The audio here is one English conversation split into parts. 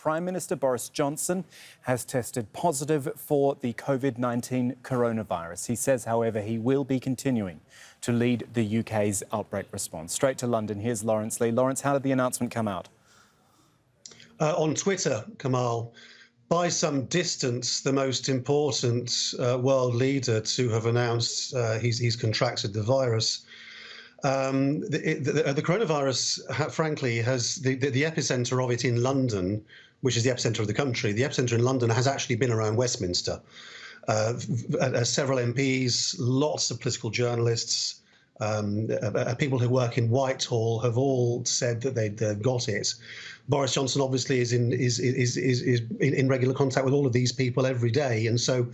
Prime Minister Boris Johnson has tested positive for the COVID-19 coronavirus. He says, however, he will be continuing to lead the UK's outbreak response. Straight to London, here's Lawrence Lee. Lawrence, how did the announcement come out? On Twitter, Kamal, by some distance, the most important world leader to have announced he's contracted the virus. The coronavirus, frankly, has the epicenter of it in London, which is the epicenter of the country. The epicenter in London has actually been around Westminster. Several MPs, lots of political journalists, people who work in Whitehall have all said that they'd got it. Boris Johnson obviously is in regular contact with all of these people every day, and so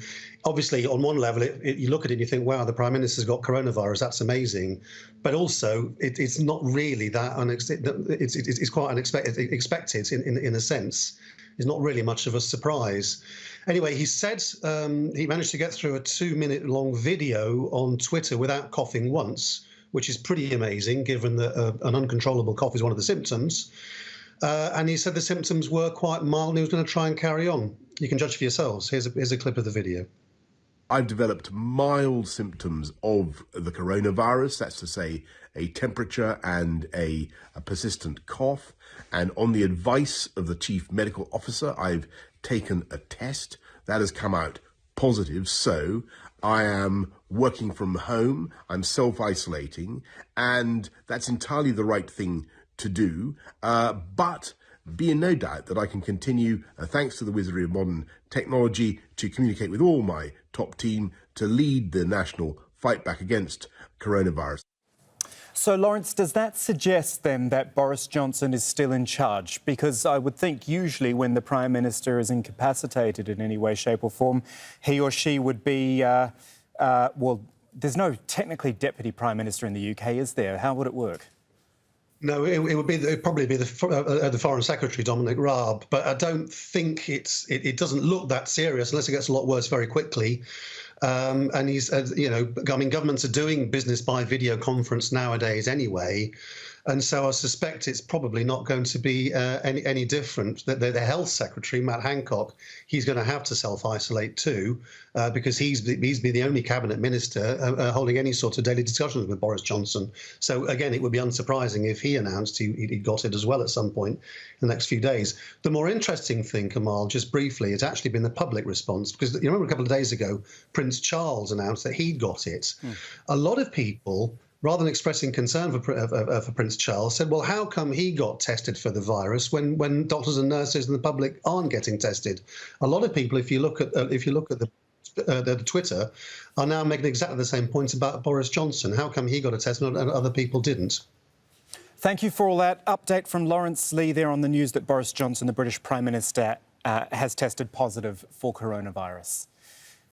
obviously on one level you look at it and you think, wow, the Prime Minister's got coronavirus, that's amazing, but also it's not really that it's quite expected in a sense. It's not really much of a surprise. Anyway, he said he managed to get through a 2-minute-long video on Twitter without coughing once, which is pretty amazing given that an uncontrollable cough is one of the symptoms. And he said the symptoms were quite mild and he was going to try and carry on. You can judge for yourselves. Here's a clip of the video. I've developed mild symptoms of the coronavirus, that's to say a temperature and a persistent cough. And on the advice of the chief medical officer, I've taken a test that has come out positive. So I am working from home, I'm self-isolating, and that's entirely the right thing to do. But be in no doubt that I can continue, thanks to the wizardry of modern technology, to communicate with all my top team to lead the national fight back against coronavirus. So, Lawrence, does that suggest then that Boris Johnson is still in charge? Because I would think usually when the Prime Minister is incapacitated in any way, shape or form, he or she would be, well, there's no technically Deputy Prime Minister in the UK, is there? How would it work? No, it'd probably be the Foreign Secretary, Dominic Raab, but I don't think it doesn't look that serious unless it gets a lot worse very quickly. And he's, I mean, governments are doing business by video conference nowadays anyway. And so I suspect it's probably not going to be any different. The Health Secretary, Matt Hancock, he's going to have to self-isolate too, because he's been the only cabinet minister holding any sort of daily discussions with Boris Johnson. So again, it would be unsurprising if he announced he got it as well at some point in the next few days. The more interesting thing, Kamal, just briefly, it's actually been the public response, because you remember a couple of days ago, Prince Charles announced that he'd got it. A lot of people, rather than expressing concern for Prince Charles, said, well, how come he got tested for the virus when doctors and nurses and the public aren't getting tested? A lot of people, if you look at the Twitter, are now making exactly the same points about Boris Johnson. How come he got a test and other people didn't? Thank you for all that update from Lawrence Lee there on the news that Boris Johnson, the British Prime Minister, has tested positive for coronavirus.